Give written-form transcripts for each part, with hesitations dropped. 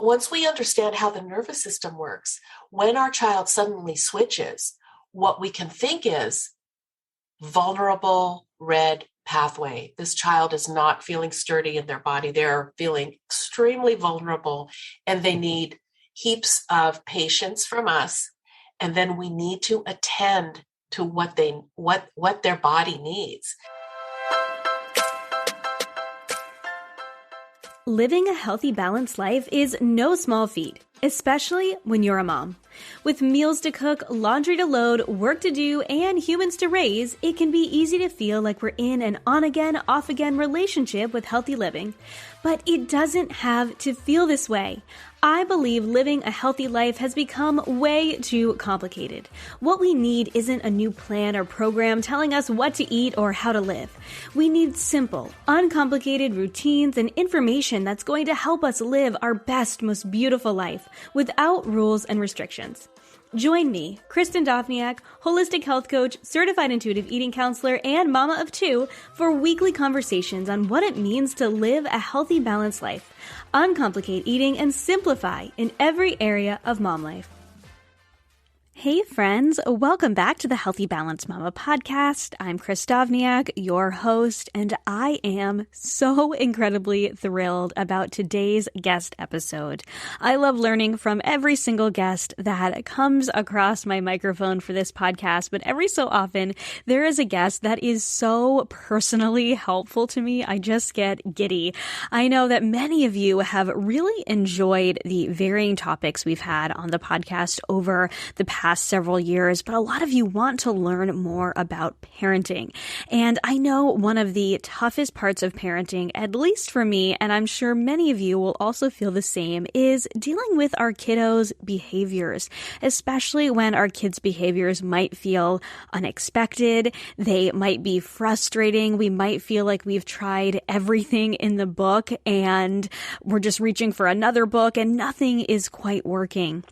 once we understand how the nervous system works, when our child suddenly switches, what we can think is vulnerable red pathway. This child is not feeling sturdy in their body. They're feeling extremely vulnerable, and they need heaps of patience from us. And then we need to attend to what their body needs. Living a healthy, balanced life is no small feat, especially when you're a mom. With meals to cook, laundry to load, work to do, and humans to raise, it can be easy to feel like we're in an on-again, off-again relationship with healthy living. But it doesn't have to feel this way. I believe living a healthy life has become way too complicated. What we need isn't a new plan or program telling us what to eat or how to live. We need simple, uncomplicated routines and information that's going to help us live our best, most beautiful life without rules and restrictions. Join me, Kristin Dovbniak, holistic health coach, certified intuitive eating counselor, and mama of two, for weekly conversations on what it means to live a healthy, balanced life, uncomplicate eating, and simplify in every area of mom life. Hey friends, welcome back to the Healthy Balanced Mama podcast. I'm Kris Dovbniak, your host, and I am so incredibly thrilled about today's guest episode. I love learning from every single guest that comes across my microphone for this podcast, but every so often there is a guest that is so personally helpful to me. I just get giddy. I know that many of you have really enjoyed the varying topics we've had on the podcast over the past several years, but a lot of you want to learn more about parenting. And I know one of the toughest parts of parenting, at least for me, and I'm sure many of you will also feel the same, is dealing with our kiddos' behaviors, especially when our kids' behaviors might feel unexpected. They might be frustrating. We might feel like we've tried everything in the book and we're just reaching for another book and nothing is quite working.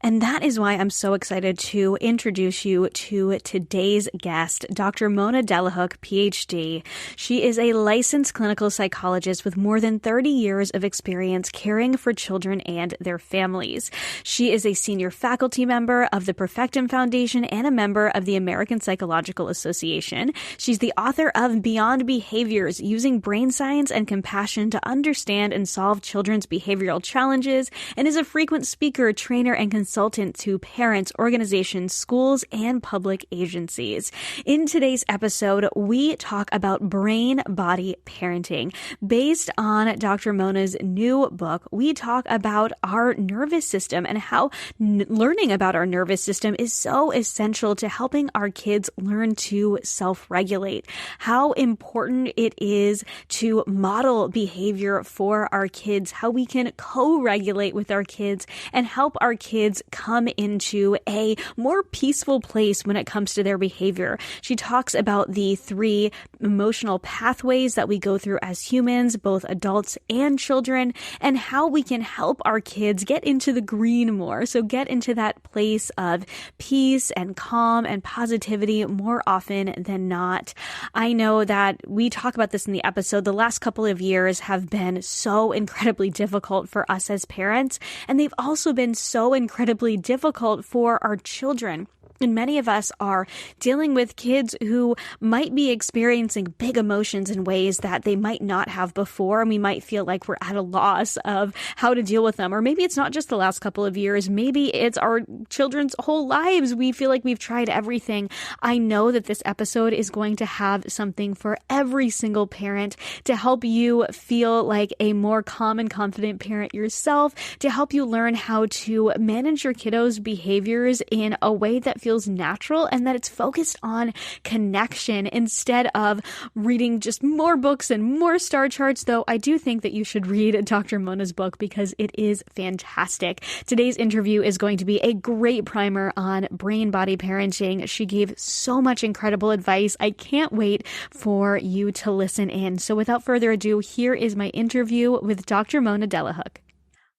And that is why I'm so excited to introduce you to today's guest, Dr. Mona Delahook, PhD. She is a licensed clinical psychologist with more than 30 years of experience caring for children and their families. She is a senior faculty member of the Perfectum Foundation and a member of the American Psychological Association. She's the author of Beyond Behaviors, Using Brain Science and Compassion to Understand and Solve Children's Behavioral Challenges, and is a frequent speaker, trainer, and consultant to parents, organizations, schools, and public agencies. In today's episode, we talk about brain-body parenting. Based on Dr. Mona's new book, we talk about our nervous system and how learning about our nervous system is so essential to helping our kids learn to self-regulate, how important it is to model behavior for our kids, how we can co-regulate with our kids and help our kids come into a more peaceful place when it comes to their behavior. She talks about the 3 emotional pathways that we go through as humans, both adults and children, and how we can help our kids get into the green more. So get into that place of peace and calm and positivity more often than not. I know that we talk about this in the episode. The last couple of years have been so incredibly difficult for us as parents, and they've also been so incredibly difficult for our children. And many of us are dealing with kids who might be experiencing big emotions in ways that they might not have before. And we might feel like we're at a loss of how to deal with them. Or maybe it's not just the last couple of years. Maybe it's our children's whole lives. We feel like we've tried everything. I know that this episode is going to have something for every single parent to help you feel like a more calm and confident parent yourself, to help you learn how to manage your kiddos' behaviors in a way that feels natural and that it's focused on connection instead of reading just more books and more star charts, though I do think that you should read Dr. Mona's book because it is fantastic. Today's interview is going to be a great primer on brain-body parenting. She gave so much incredible advice. I can't wait for you to listen in. So without further ado, here is my interview with Dr. Mona Delahook.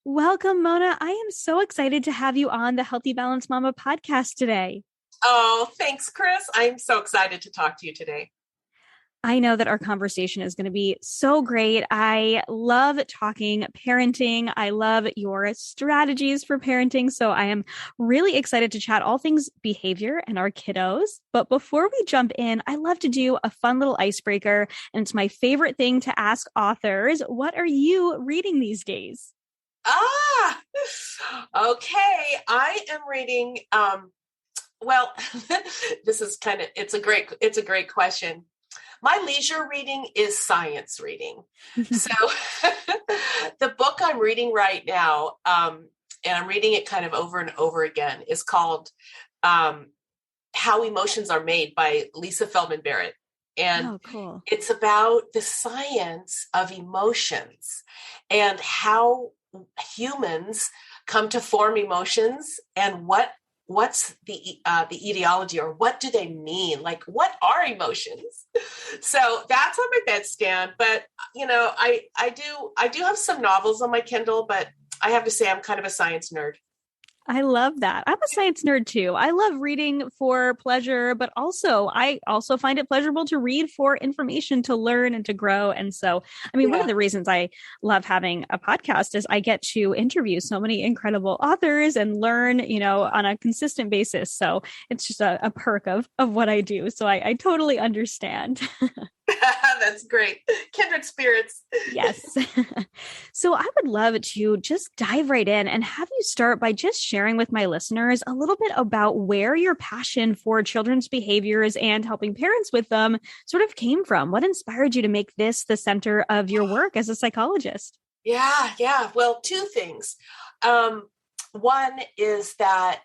Welcome, Mona. I am so excited to have you on the Healthy Balanced Mama podcast today. Oh, thanks, Kris. I'm so excited to talk to you today. I know that our conversation is going to be so great. I love talking parenting. I love your strategies for parenting. So I am really excited to chat all things behavior and our kiddos. But before we jump in, I love to do a fun little icebreaker. And it's my favorite thing to ask authors. What are you reading these days? Okay. I am reading, well, it's a great question. My leisure reading is science reading. So the book I'm reading right now, and I'm reading it kind of over and over again, is called How Emotions Are Made by Lisa Feldman Barrett. And cool. It's about the science of emotions and how humans come to form emotions and what's the etiology, or what do they mean? Like, what are emotions? So that's on my bedstand. But I do have some novels on my Kindle, but I have to say I'm kind of a science nerd. I love that. I'm a science nerd too. I love reading for pleasure, but I also find it pleasurable to read for information, to learn and to grow. And so, one of the reasons I love having a podcast is I get to interview so many incredible authors and learn, on a consistent basis. So it's just a perk of what I do. So I totally understand. That's great. Kindred spirits. Yes. So I would love to just dive right in and have you start by just sharing with my listeners a little bit about where your passion for children's behaviors and helping parents with them sort of came from. What inspired you to make this the center of your work as a psychologist? Yeah. Well, two things. One is that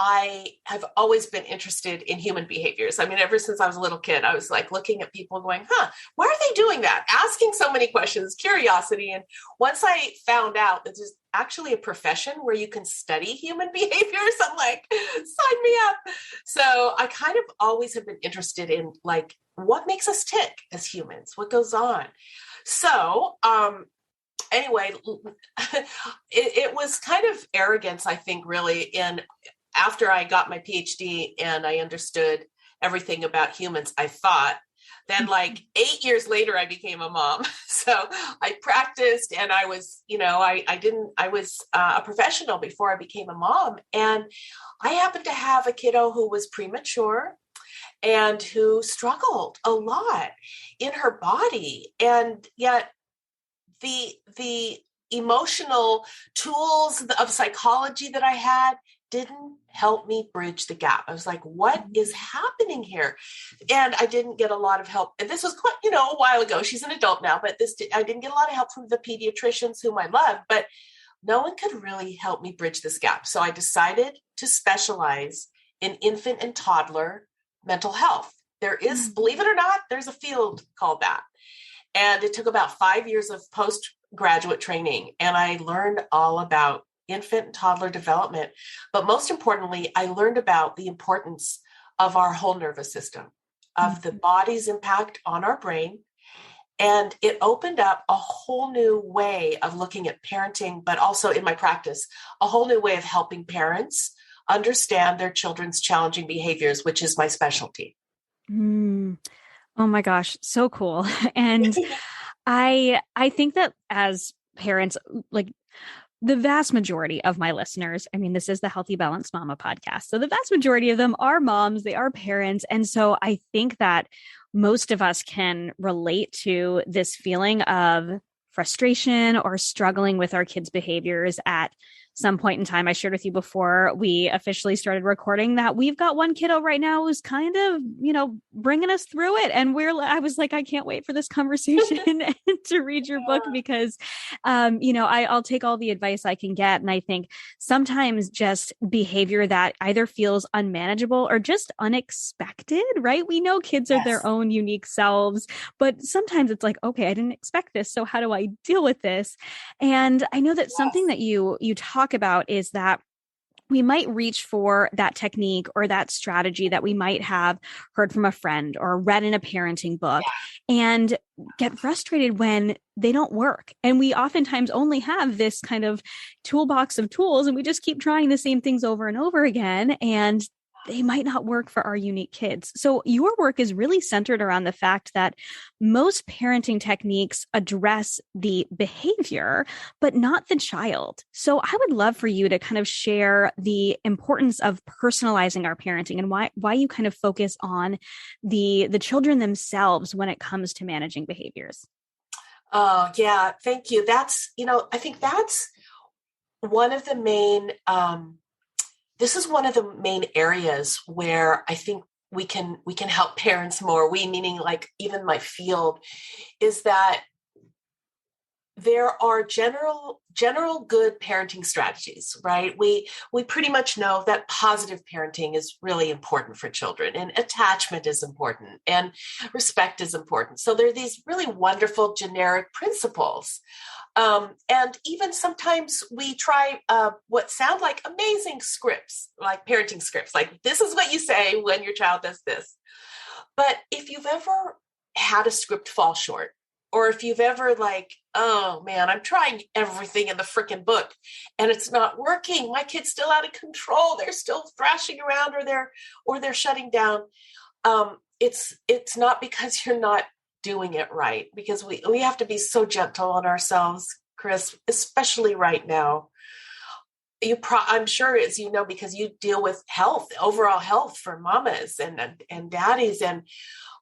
I have always been interested in human behaviors. Ever since I was a little kid, I was like looking at people going, why are they doing that? Asking so many questions, curiosity. And once I found out that there's actually a profession where you can study human behaviors, I'm like, sign me up. So I kind of always have been interested in like, what makes us tick as humans? What goes on? So, anyway, it was kind of arrogance, I think, really, after I got my PhD and I understood everything about humans, I thought, then like 8 years later, I became a mom. So I practiced and I was, I was a professional before I became a mom. And I happened to have a kiddo who was premature and who struggled a lot in her body. And yet the emotional tools of psychology that I had didn't help me bridge the gap. I was like, what is happening here? And I didn't get a lot of help. And this was quite, a while ago. She's an adult now, but I didn't get a lot of help from the pediatricians whom I love, but no one could really help me bridge this gap. So I decided to specialize in infant and toddler mental health. There is, believe it or not, there's a field called that. And it took about 5 years of postgraduate training. And I learned all about infant and toddler development. But most importantly, I learned about the importance of our whole nervous system, of the body's impact on our brain. And it opened up a whole new way of looking at parenting, but also in my practice, a whole new way of helping parents understand their children's challenging behaviors, which is my specialty. Oh my gosh, so cool. And I think that as parents, like the vast majority of my listeners, this is the Healthy Balanced Mama podcast. So the vast majority of them are moms, they are parents. And so I think that most of us can relate to this feeling of frustration or struggling with our kids' behaviors at some point in time. I shared with you before we officially started recording that we've got one kiddo right now who's kind of, bringing us through it. And I was like, I can't wait for this conversation and to read your book because, I'll take all the advice I can get. And I think sometimes just behavior that either feels unmanageable or just unexpected, right? We know kids are their own unique selves, but sometimes it's like, okay, I didn't expect this. So how do I deal with this? And I know that something that you talk about is that we might reach for that technique or that strategy that we might have heard from a friend or read in a parenting book and get frustrated when they don't work. And we oftentimes only have this kind of toolbox of tools and we just keep trying the same things over and over again. And they might not work for our unique kids. So your work is really centered around the fact that most parenting techniques address the behavior, but not the child. So I would love for you to kind of share the importance of personalizing our parenting and why you kind of focus on the children themselves when it comes to managing behaviors. Oh, yeah. Thank you. That's, I think that's one of the main, this is one of the main areas where I think we can help parents more. We, meaning like even my field, is that there are general good parenting strategies, right? We pretty much know that positive parenting is really important for children, and attachment is important, and respect is important. So there are these really wonderful generic principles. And even sometimes we try what sound like amazing scripts, like parenting scripts, like this is what you say when your child does this. But if you've ever had a script fall short, or if you've ever like, oh man, I'm trying everything in the freaking book and it's not working. My kid's still out of control. They're still thrashing around, or they're shutting down. It's not because you're not doing it right, because we have to be so gentle on ourselves, Chris, especially right now. I'm sure, as you know, because you deal with health, overall health for mamas and daddies, and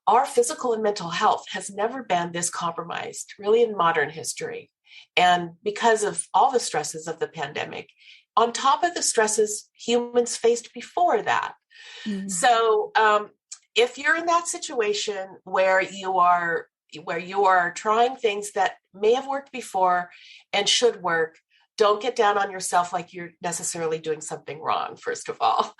our physical and mental health has never been this compromised, really, in modern history. And because of all the stresses of the pandemic, on top of the stresses humans faced before that. Mm-hmm. So if you're in that situation where you are trying things that may have worked before and should work, don't get down on yourself like you're necessarily doing something wrong, first of all.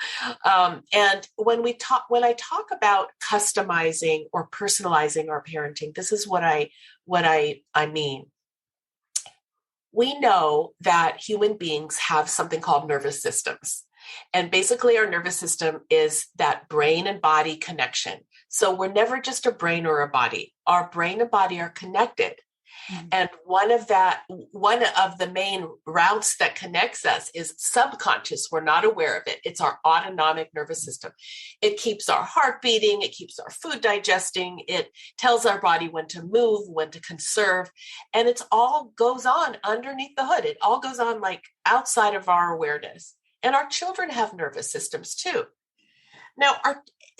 And when I talk about customizing or personalizing our parenting, this is what I mean. We know that human beings have something called nervous systems. And basically our nervous system is that brain and body connection. So we're never just a brain or a body. Our brain and body are connected. Mm-hmm. And one of the main routes that connects us is subconscious. We're not aware of it. It's our autonomic nervous system. It keeps our heart beating. It keeps our food digesting. It tells our body when to move, when to conserve. And it's all goes on underneath the hood. It all goes on like outside of our awareness. And our children have nervous systems too. Now,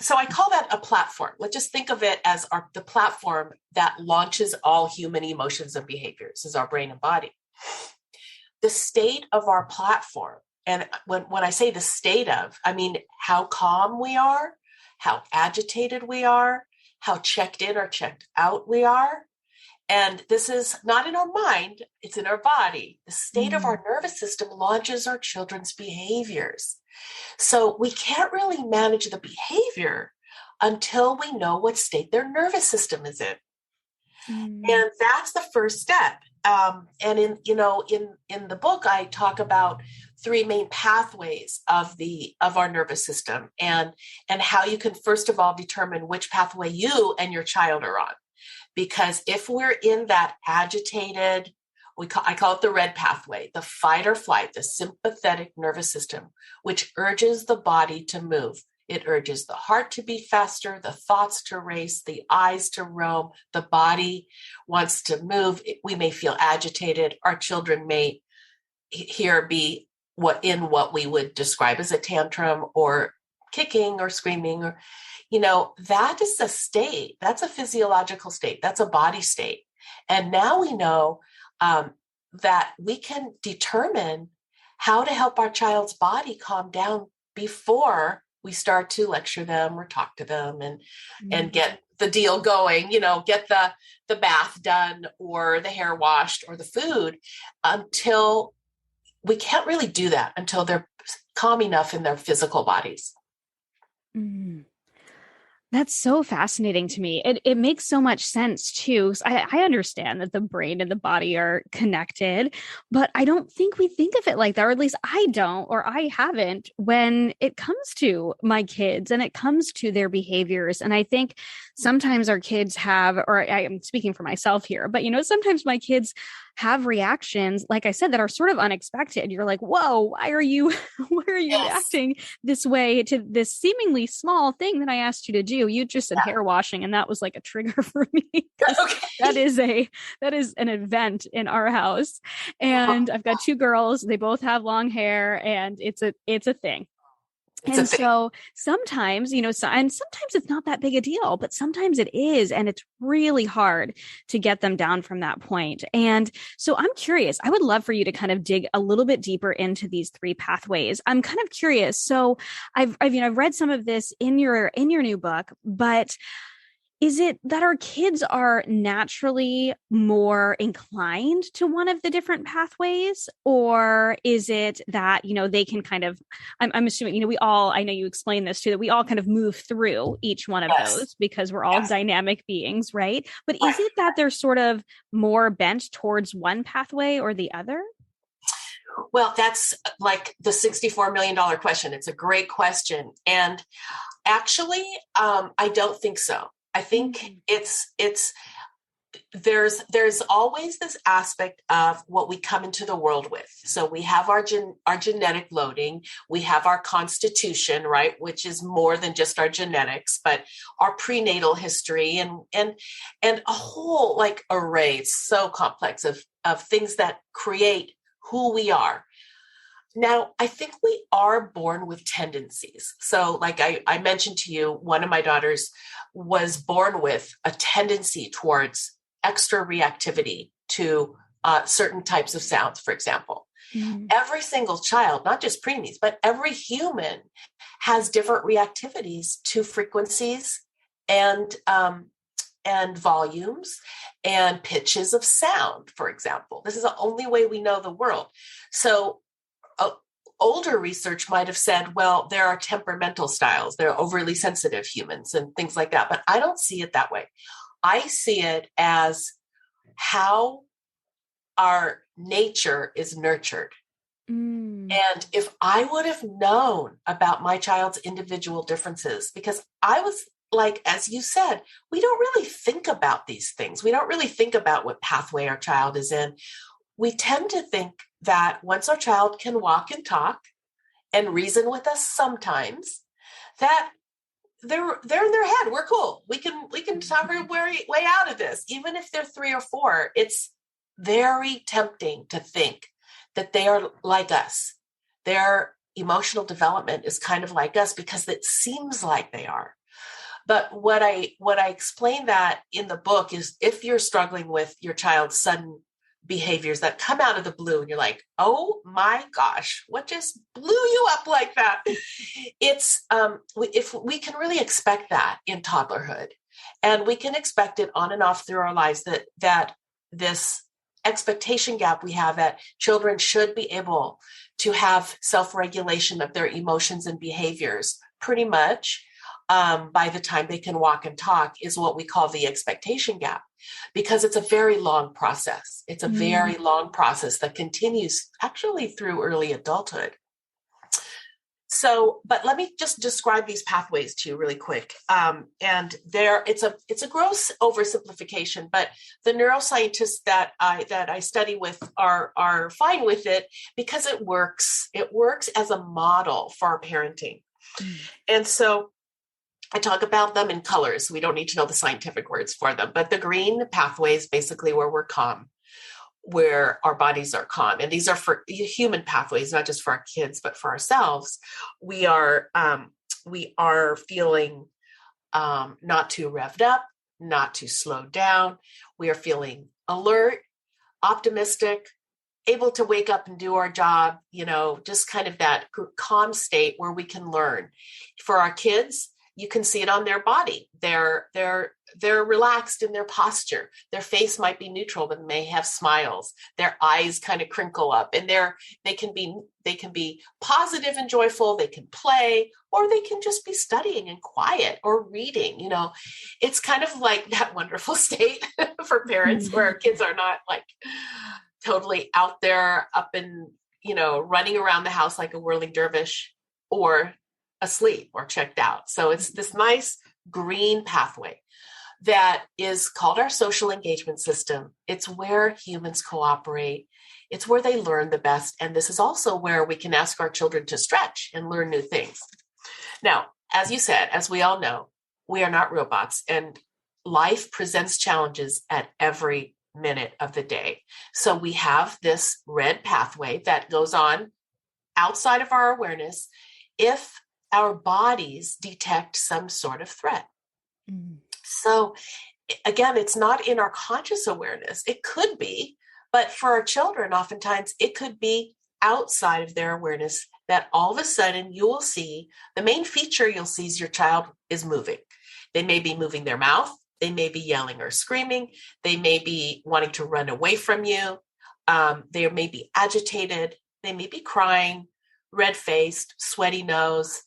so I call that a platform. Let's just think of it as the platform that launches all human emotions and behaviors, is our brain and body. The state of our platform, and when I say the state of, I mean how calm we are, how agitated we are, how checked in or checked out we are. And this is not in our mind, it's in our body. The state of our nervous system launches our children's behaviors. So we can't really manage the behavior until we know what state their nervous system is in. And that's the first step. And in the book, I talk about three main pathways of our nervous system, and how you can, first of all, determine which pathway you and your child are on. Because if we're in that agitated, I call it the red pathway, the fight or flight, the sympathetic nervous system, which urges the body to move. It urges the heart to beat faster, the thoughts to race, the eyes to roam, the body wants to move. We may feel agitated. Our children may be what we would describe as a tantrum, or kicking or screaming, or that is a state. That's a physiological state. That's a body state. And now we know that we can determine how to help our child's body calm down before we start to lecture them or talk to them and get the deal going, get the bath done or the hair washed or the food, until we can't really do that until they're calm enough in their physical bodies. That's so fascinating to me. It makes so much sense too. 'Cause I understand that the brain and the body are connected, but I don't think we think of it like that, or at least I don't, or I haven't when it comes to my kids and it comes to their behaviors. And I think sometimes our kids have, or I am speaking for myself here, but sometimes my kids have reactions, like I said, that are sort of unexpected. You're like, whoa, why are you, why are you Yes. reacting this way to this seemingly small thing that I asked you to do? You just said hair washing, and that was like a trigger for me. Okay. That is an event in our house. And I've got two girls, they both have long hair, and it's a thing. It's a And thing. so sometimes, and sometimes it's not that big a deal, but sometimes it is. And it's really hard to get them down from that point. And so I'm curious, I would love for you to kind of dig a little bit deeper into these three pathways. I'm kind of curious. So I've read some of this in your new book, but is it that our kids are naturally more inclined to one of the different pathways? Or is it that, they can kind of, I'm assuming, we all, I know you explained this too, that we all kind of move through each one of Yes. those because we're all Yes. dynamic beings, right? But Right. is it that they're sort of more bent towards one pathway or the other? Well, that's like the $64 million question. It's a great question. And actually, I don't think so. I think there's always this aspect of what we come into the world with. So we have our genetic loading, we have our constitution, right, which is more than just our genetics, but our prenatal history and a whole like array. It's so complex of things that create who we are. Now, I think we are born with tendencies. So like I mentioned to you, one of my daughters was born with a tendency towards extra reactivity to certain types of sounds, for example. Mm. Every single child, not just preemies, but every human has different reactivities to frequencies and volumes and pitches of sound, for example. This is the only way we know the world. So older research might have said, well, there are temperamental styles. There are overly sensitive humans and things like that. But I don't see it that way. I see it as how our nature is nurtured. Mm. And if I would have known about my child's individual differences, because I was like, as you said, we don't really think about these things. We don't really think about what pathway our child is in. We tend to think that once our child can walk and talk and reason with us sometimes, that they're in their head. We're cool. We can talk our way out of this. Even if they're 3 or 4, it's very tempting to think that they are like us. Their emotional development is kind of like us because it seems like they are. But what I explain that in the book is if you're struggling with your child's sudden behaviors that come out of the blue and you're like, oh my gosh, what just blew you up like that? It's if we can really expect that in toddlerhood, and we can expect it on and off through our lives, that this expectation gap we have that children should be able to have self-regulation of their emotions and behaviors pretty much by the time they can walk and talk is what we call the expectation gap, because it's a very long process. It's a very long process that continues actually through early adulthood. So, but let me just describe these pathways to you really quick. And it's a gross oversimplification, but the neuroscientists that I study with are fine with it because it works. It works as a model for our parenting. And so I talk about them in colors. We don't need to know the scientific words for them, but the green pathway is basically where we're calm, where our bodies are calm. And these are for human pathways, not just for our kids, but for ourselves. We are feeling not too revved up, not too slowed down. We are feeling alert, optimistic, able to wake up and do our job, just kind of that calm state where we can learn. For our kids, you can see it on their body. They're relaxed in their posture. Their face might be neutral, but may have smiles. Their eyes kind of crinkle up, and they can be positive and joyful. They can play, or they can just be studying and quiet or reading. It's kind of like that wonderful state for parents where kids are not like totally out there up and, running around the house like a whirling dervish or asleep or checked out. So it's this nice green pathway that is called our social engagement system. It's where humans cooperate. It's where they learn the best. And this is also where we can ask our children to stretch and learn new things. Now, as you said, as we all know, we are not robots, and life presents challenges at every minute of the day. So we have this red pathway that goes on outside of our awareness if our bodies detect some sort of threat. So again, it's not in our conscious awareness. It could be, but for our children, oftentimes it could be outside of their awareness that all of a sudden you will see the main feature you'll see is your child is moving. They may be moving their mouth. They may be yelling or screaming. They may be wanting to run away from you. They may be agitated. They may be crying, red-faced, sweaty nose,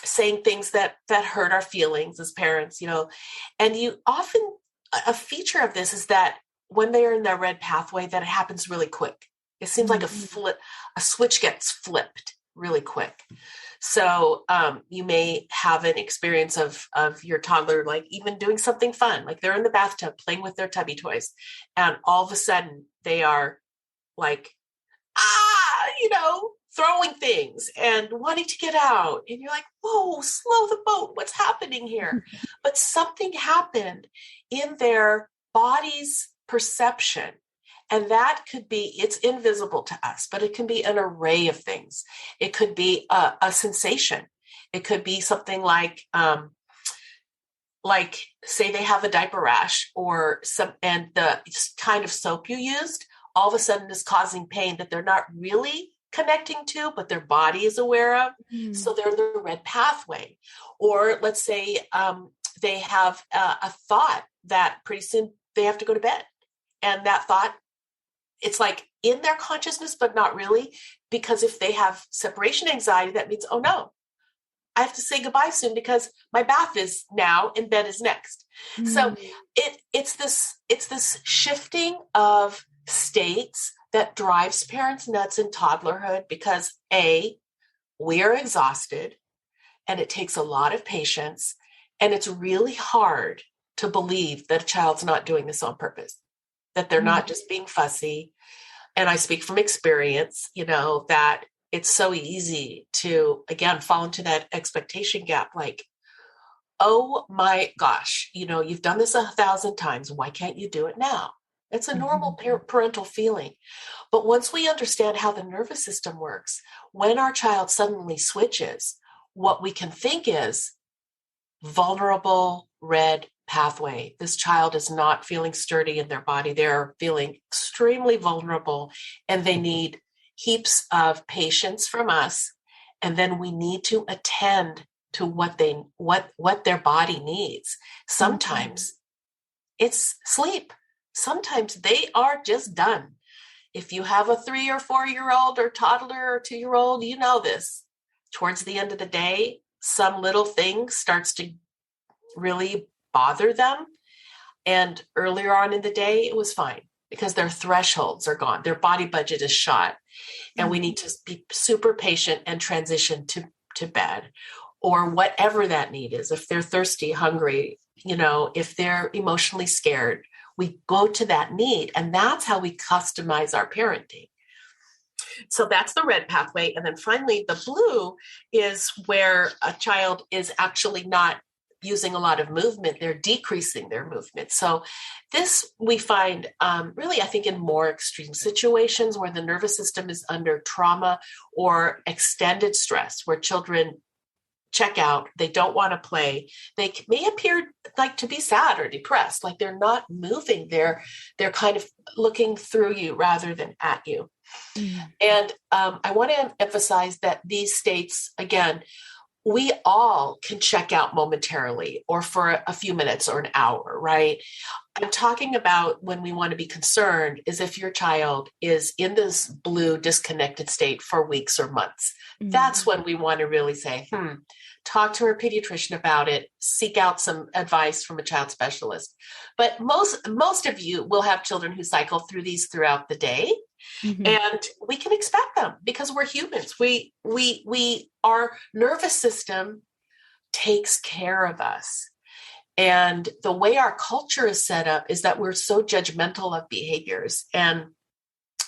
saying things that hurt our feelings as parents, and you often, a feature of this is that when they are in their red pathway, that it happens really quick. It seems like a switch gets flipped really quick. So you may have an experience of your toddler, like even doing something fun, like they're in the bathtub playing with their tubby toys. And all of a sudden they are like, throwing things and wanting to get out. And you're like, whoa, slow the boat. What's happening here? But something happened in their body's perception. And that could be, it's invisible to us, but it can be an array of things. It could be a sensation. It could be something like say they have a diaper rash and the kind of soap you used all of a sudden is causing pain that they're not really connecting to, but their body is aware of. So they're in the red pathway. Or let's say they have a thought that pretty soon they have to go to bed. And that thought, it's like in their consciousness, but not really, because if they have separation anxiety, that means, oh no, I have to say goodbye soon because my bath is now and bed is next. So it's this shifting of states that drives parents nuts in toddlerhood because we are exhausted and it takes a lot of patience, and it's really hard to believe that a child's not doing this on purpose, that they're not just being fussy. And I speak from experience, that it's so easy to, again, fall into that expectation gap. Like, oh my gosh, you've done this 1,000 times. Why can't you do it now? It's a normal parental feeling. But once we understand how the nervous system works, when our child suddenly switches, what we can think is vulnerable red pathway. This child is not feeling sturdy in their body. They're feeling extremely vulnerable, and they need heaps of patience from us. And then we need to attend to what their body needs. Sometimes it's sleep. Sometimes they are just done. If you have a 3 or 4-year-old or toddler or 2-year-old, you know this. Towards the end of the day, some little thing starts to really bother them. And earlier on in the day, it was fine because their thresholds are gone. Their body budget is shot. And we need to be super patient and transition to bed or whatever that need is. If they're thirsty, hungry, if they're emotionally scared, we go to that need, and that's how we customize our parenting. So that's the red pathway. And then finally, the blue is where a child is actually not using a lot of movement. They're decreasing their movement. So this we find really, I think, in more extreme situations where the nervous system is under trauma or extended stress, where children check out, they don't want to play. They may appear like to be sad or depressed, like they're not moving. They're kind of looking through you rather than at you. And I want to emphasize that these states, again, we all can check out momentarily or for a few minutes or an hour, right? I'm talking about when we want to be concerned is if your child is in this blue disconnected state for weeks or months. That's when we want to really say, talk to her pediatrician about it, seek out some advice from a child specialist. But most of you will have children who cycle through these throughout the day. And we can expect them because we're humans. Our nervous system takes care of us. And the way our culture is set up is that we're so judgmental of behaviors, and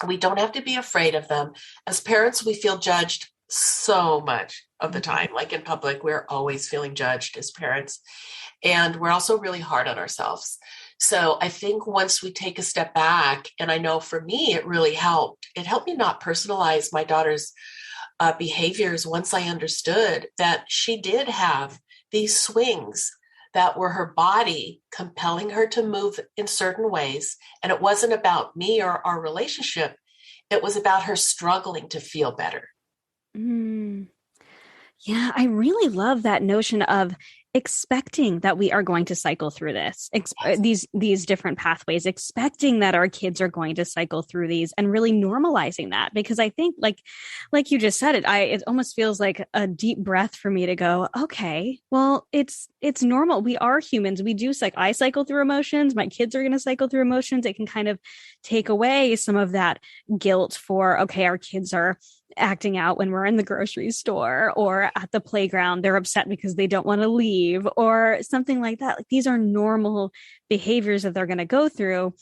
we don't have to be afraid of them. As parents, we feel judged so much of the time. Like in public, we're always feeling judged as parents. And we're also really hard on ourselves. So I think once we take a step back, and I know for me, it really helped. It helped me not personalize my daughter's behaviors once I understood that she did have these swings that were her body compelling her to move in certain ways. And it wasn't about me or our relationship. It was about her struggling to feel better. Yeah, I really love that notion of expecting that we are going to cycle through these different pathways, expecting that our kids are going to cycle through these, and really normalizing that. Because I think like you just said it almost feels like a deep breath for me to go, okay, well, it's normal. We are humans. We do I cycle through emotions. My kids are going to cycle through emotions. It can kind of take away some of that guilt for, okay, our kids are acting out when we're in the grocery store or at the playground. They're upset because they don't want to leave or something like that. Like, these are normal behaviors that they're going to go through.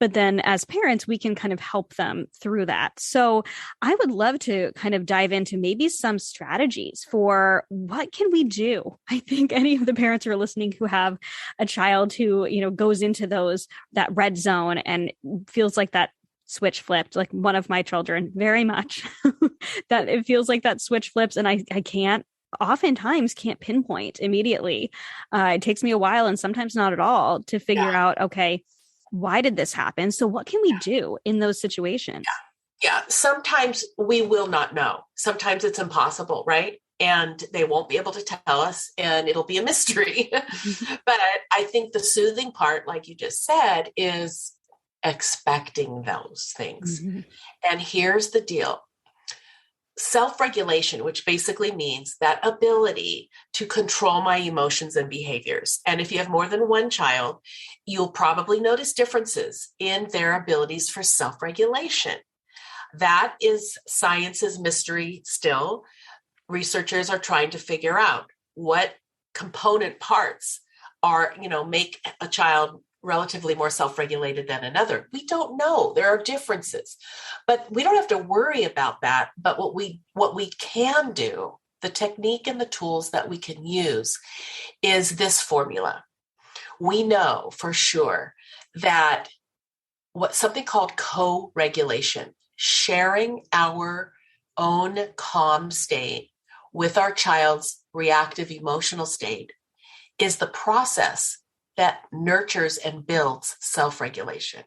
But then as parents, we can kind of help them through that. So I would love to kind of dive into maybe some strategies for what can we do? I think any of the parents who are listening who have a child who, goes into that red zone and feels like that switch flipped, like one of my children, very much that it feels like that switch flips, and I oftentimes can't pinpoint immediately. It takes me a while, and sometimes not at all, to figure out, okay, why did this happen? So what can we do in those situations? Yeah. Sometimes we will not know. Sometimes it's impossible, right? And they won't be able to tell us, and it'll be a mystery. But I think the soothing part, like you just said, is expecting those things. And here's the deal. Self-regulation, which basically means that ability to control my emotions and behaviors. And if you have more than one child, you'll probably notice differences in their abilities for self-regulation. That is science's mystery still. Researchers are trying to figure out what component parts make a child relatively more self-regulated than another. We don't know. There are differences, but we don't have to worry about that. But what we can do, the technique and the tools that we can use, is this formula. We know for sure that something called co-regulation, sharing our own calm state with our child's reactive emotional state, is the process that nurtures and builds self-regulation.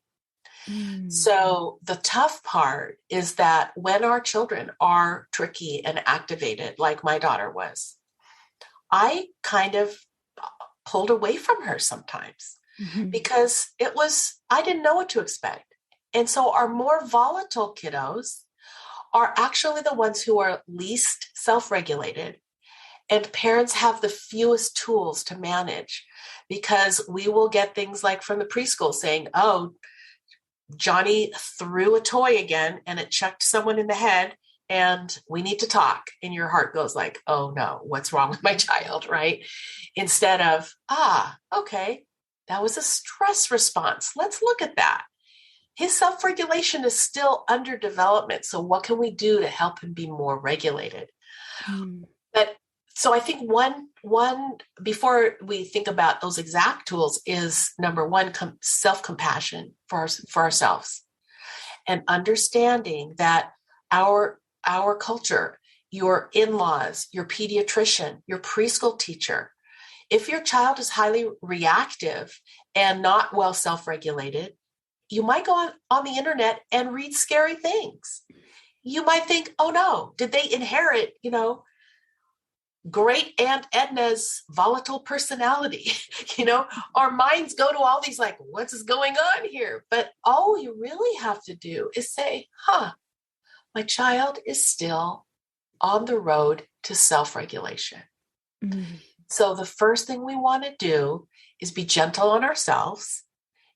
So the tough part is that when our children are tricky and activated, like my daughter was, I kind of pulled away from her sometimes because I didn't know what to expect. And so our more volatile kiddos are actually the ones who are least self-regulated, and parents have the fewest tools to manage, because we will get things like from the preschool saying, oh, Johnny threw a toy again and it chucked someone in the head and we need to talk. And your heart goes like, oh no, what's wrong with my child, right? Instead of, okay, that was a stress response. Let's look at that. His self-regulation is still under development. So what can we do to help him be more regulated? So I think one before we think about those exact tools is, number one, self-compassion for ourselves, and understanding that our culture, your in-laws, your pediatrician, your preschool teacher, if your child is highly reactive and not well self-regulated, you might go on the internet and read scary things. You might think, oh no, did they inherit, great Aunt Edna's volatile personality. Our minds go to all these like, what's going on here? But all you really have to do is say, my child is still on the road to self-regulation. Mm-hmm. So the first thing we want to do is be gentle on ourselves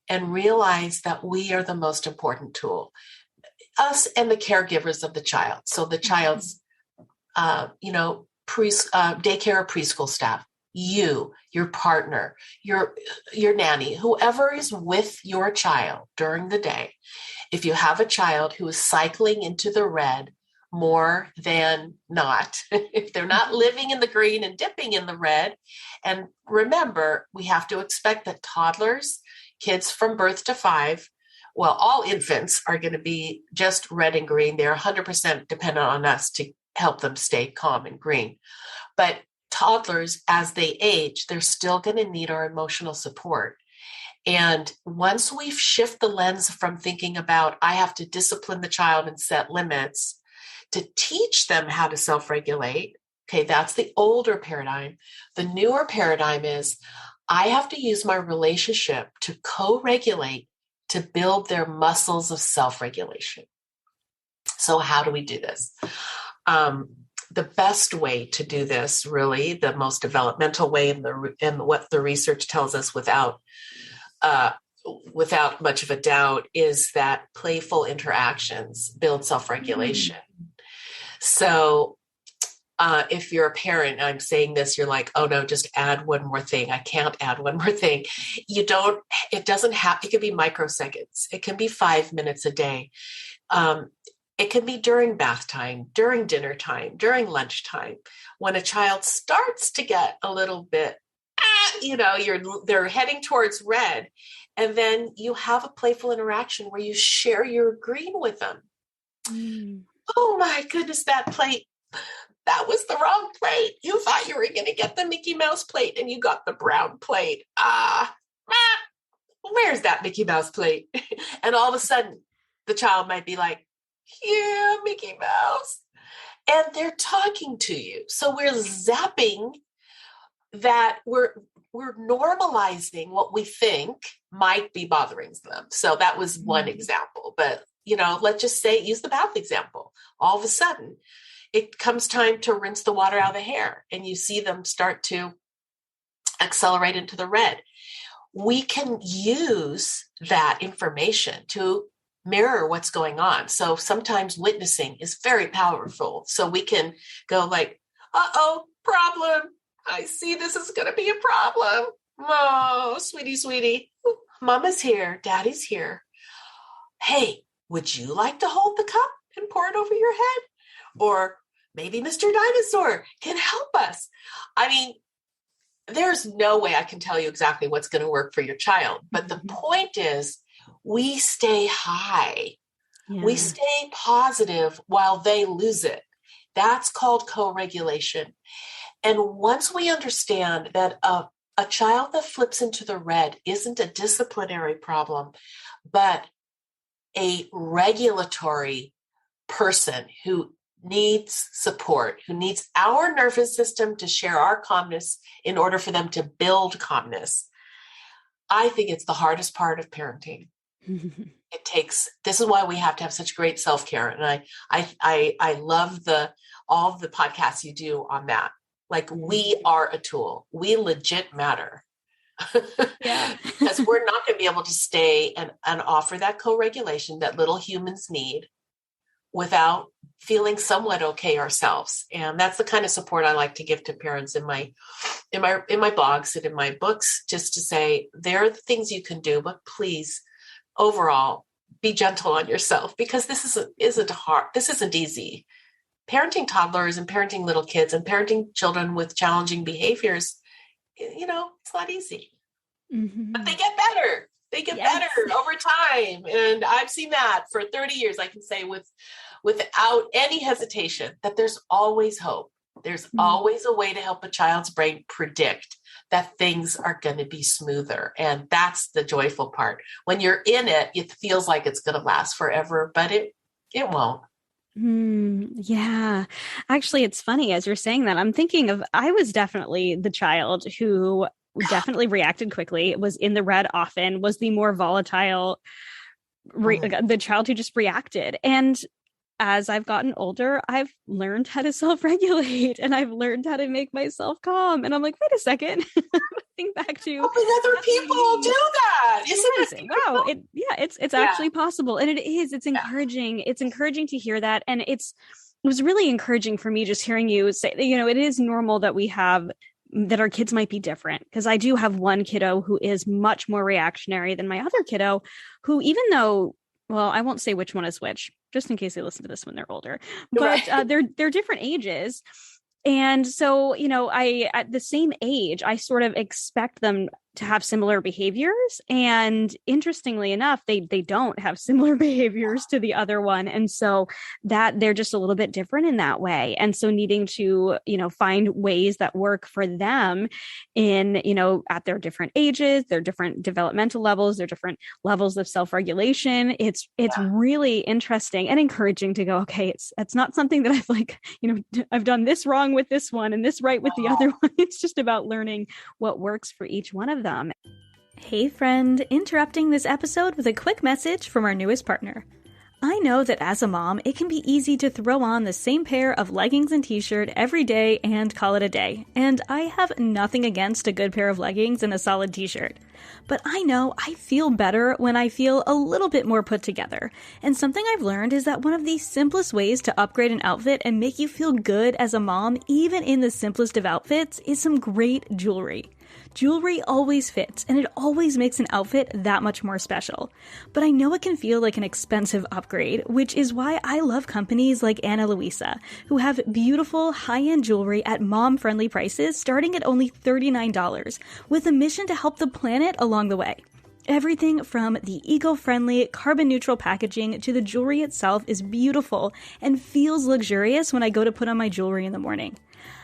and realize that we are the most important tool, us and the caregivers of the child. So the child's, daycare or preschool staff, you, your partner, your nanny, whoever is with your child during the day. If you have a child who is cycling into the red more than not, if they're not living in the green and dipping in the red, and remember, we have to expect that toddlers, kids from birth to 5, well, all infants are going to be just red and green. They're 100% dependent on us to help them stay calm and green. But toddlers, as they age, they're still going to need our emotional support. And once we shift the lens from thinking about, I have to discipline the child and set limits to teach them how to self-regulate, okay, that's the older paradigm. The newer paradigm is, I have to use my relationship to co-regulate to build their muscles of self-regulation. So how do we do this? The best way to do this, really, the most developmental way, and what the research tells us without much of a doubt, is that playful interactions build self-regulation. So if you're a parent, I'm saying this, you're like, oh no, just add one more thing. I can't add one more thing. It can be microseconds. It can be 5 minutes a day. It can be during bath time, during dinner time, during lunchtime, when a child starts to get a little bit, they're heading towards red. And then you have a playful interaction where you share your green with them. Oh my goodness, that plate, that was the wrong plate. You thought you were going to get the Mickey Mouse plate and you got the brown plate. Where's that Mickey Mouse plate? And all of a sudden the child might be like, yeah, Mickey Mouse. And they're talking to you. So we're zapping that, we're normalizing what we think might be bothering them. So that was one example. But, let's just say, use the bath example. All of a sudden, it comes time to rinse the water out of the hair, and you see them start to accelerate into the red. We can use that information to mirror what's going on. So sometimes witnessing is very powerful. So we can go like, problem. I see this is going to be a problem. Oh, sweetie. Mama's here. Daddy's here. Hey, would you like to hold the cup and pour it over your head? Or maybe Mr. Dinosaur can help us. I mean, there's no way I can tell you exactly what's going to work for your child. But the point is, we stay high. Yeah. We stay positive while they lose it. That's called co-regulation. And once we understand that a child that flips into the red isn't a disciplinary problem, but a regulatory person who needs support, who needs our nervous system to share our calmness in order for them to build calmness, I think it's the hardest part of parenting. This is why we have to have such great self-care. And I love all of the podcasts you do on that. Like, we are a tool. We legit matter. Yeah. Because we're not going to be able to stay and offer that co-regulation that little humans need without feeling somewhat okay ourselves. And that's the kind of support I like to give to parents in my blogs and in my books, just to say, there are the things you can do, but please, overall, be gentle on yourself, because this isn't hard. This isn't easy. Parenting toddlers and parenting little kids and parenting children with challenging behaviors, it's not easy. Mm-hmm. But they get better. They get better over time. And I've seen that for 30 years. I can say without any hesitation that there's always hope. There's always a way to help a child's brain predict that things are going to be smoother. And that's the joyful part. When you're in it, it feels like it's going to last forever, but it won't. Yeah. Actually, it's funny as you're saying that. I'm thinking of, I was definitely the child who definitely reacted quickly, was in the red often, was the more volatile, Mhm. the child who just reacted. And as I've gotten older, I've learned how to self-regulate and I've learned how to make myself calm. And I'm like, wait a second. Think back to Helping other people do that. Isn't yes, it wow. beautiful? It's Yeah. actually possible. And it is, it's Yeah. encouraging. It's encouraging to hear that. And it was really encouraging for me just hearing you say, it is normal that we have that our kids might be different. Because I do have one kiddo who is much more reactionary than my other kiddo, who even though, well, I won't say which one is which, just in case they listen to this when they're older, but Right. they're different ages. And so, I, at the same age, I sort of expect them to have similar behaviors. And interestingly enough, they don't have similar behaviors to the other one. And so that they're just a little bit different in that way. And so needing to, find ways that work for them in, at their different ages, their different developmental levels, their different levels of self-regulation. It's Yeah. really interesting and encouraging to go, okay, it's not something that I've like, I've done this wrong with this one and this right with the other one. It's just about learning what works for each one of them. Hey friend, interrupting this episode with a quick message from our newest partner. I know that as a mom, it can be easy to throw on the same pair of leggings and t-shirt every day and call it a day. And I have nothing against a good pair of leggings and a solid t-shirt. But I know I feel better when I feel a little bit more put together. And something I've learned is that one of the simplest ways to upgrade an outfit and make you feel good as a mom, even in the simplest of outfits, is some great jewelry. Jewelry always fits, and it always makes an outfit that much more special. But I know it can feel like an expensive upgrade, which is why I love companies like Ana Luisa, who have beautiful, high-end jewelry at mom-friendly prices starting at only $39, with a mission to help the planet along the way. Everything from the eco-friendly, carbon-neutral packaging to the jewelry itself is beautiful and feels luxurious when I go to put on my jewelry in the morning.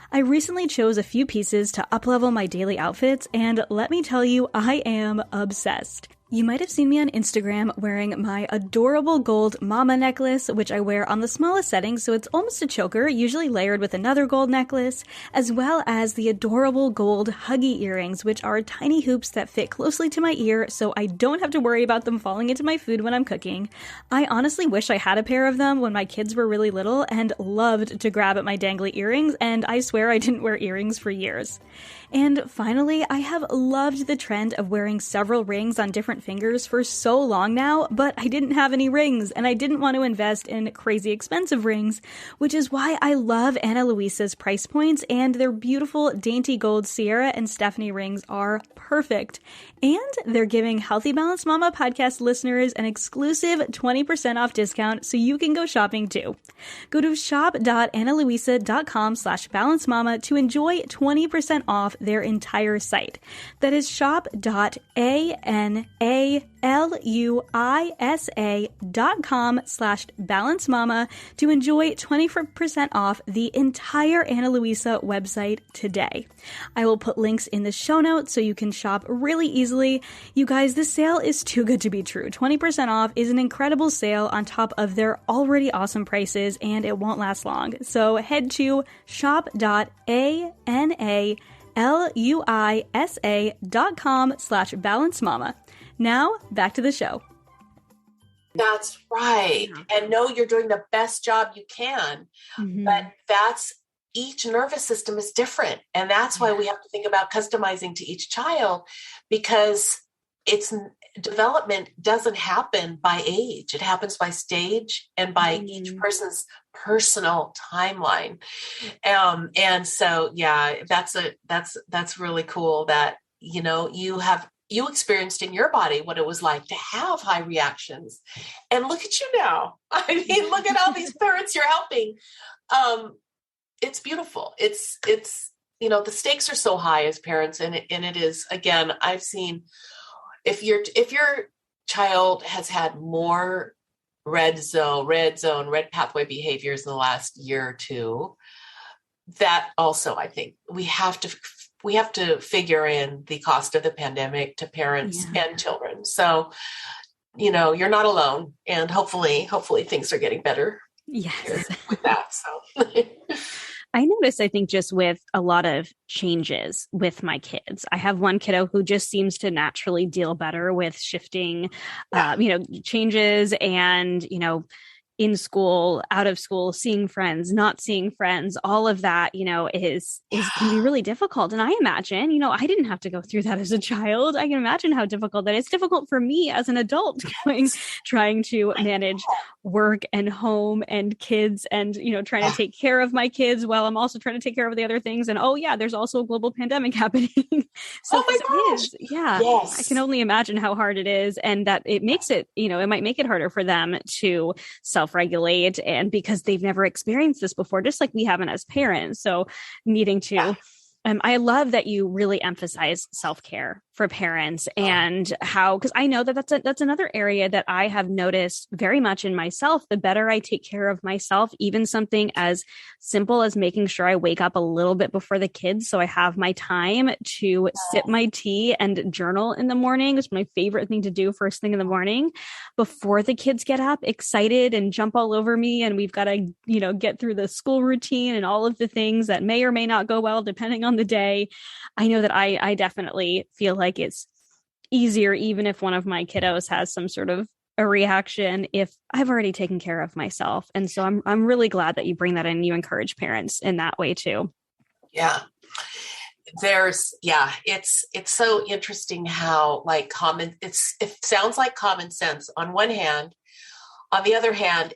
I recently chose a few pieces to uplevel my daily outfits, and let me tell you, I am obsessed. You might have seen me on Instagram wearing my adorable gold mama necklace, which I wear on the smallest setting, so it's almost a choker, usually layered with another gold necklace, as well as the adorable gold huggy earrings, which are tiny hoops that fit closely to my ear, so I don't have to worry about them falling into my food when I'm cooking. I honestly wish I had a pair of them when my kids were really little and loved to grab at my dangly earrings, and I swear I didn't wear earrings for years. And finally, I have loved the trend of wearing several rings on different fingers for so long now, but I didn't have any rings and I didn't want to invest in crazy expensive rings, which is why I love Ana Luisa's price points, and their beautiful dainty gold Sierra and Stephanie rings are perfect. And they're giving Healthy Balanced Mama podcast listeners an exclusive 20% off discount so you can go shopping too. Go to shop.analuisa.com/balancemama to enjoy 20% off their entire site. That is shop.analuisa.com/balancemama to enjoy 20% off the entire Ana Luisa website today. I will put links in the show notes so you can shop really easily. You guys, this sale is too good to be true. 20% off is an incredible sale on top of their already awesome prices, and it won't last long. So head to shop.analuisa.com/balancemama. Now, back to the show. That's right. And know you're doing the best job you can. But each nervous system is different. And that's why we have to think about customizing to each child, because development doesn't happen by age. It happens by stage and by each person's personal timeline. And so, yeah, that's really cool that, you experienced in your body what it was like to have high reactions. And look at you now. I mean, look at all these parents you're helping. It's beautiful. It's, the stakes are so high as parents. And it is, again, I've seen, if your child has had more red pathway behaviors in the last year or two, that also, I think we have to figure in the cost of the pandemic to parents and children. So, you're not alone, and hopefully things are getting better. Yes. with that. So I noticed, I think, just with a lot of changes with my kids. I have one kiddo who just seems to naturally deal better with shifting, yeah. Changes and, in school, out of school, seeing friends, not seeing friends, all of that, is can be really difficult. And I imagine, I didn't have to go through that as a child. I can imagine how difficult that is. It's difficult for me as an adult trying to manage work and home and kids and, trying to take care of my kids while I'm also trying to take care of the other things. And there's also a global pandemic happening. So oh my gosh. kids, yeah, yes. I can only imagine how hard it is, and that it makes it, it might make it harder for them to self-regulate, and because they've never experienced this before, just like we haven't as parents. So needing to, I love that you really emphasize self-care for parents, and how, because I know that that's another area that I have noticed very much in myself. The better I take care of myself, even something as simple as making sure I wake up a little bit before the kids, so I have my time to sip my tea and journal in the morning. It's my favorite thing to do first thing in the morning before the kids get up excited and jump all over me. And we've got to, get through the school routine and all of the things that may or may not go well, depending on the day. I know that I definitely feel like it's easier, even if one of my kiddos has some sort of a reaction, if I've already taken care of myself. And so I'm really glad that you bring that in. You encourage parents in that way too. Yeah. It's so interesting how it sounds like common sense on one hand. On the other hand,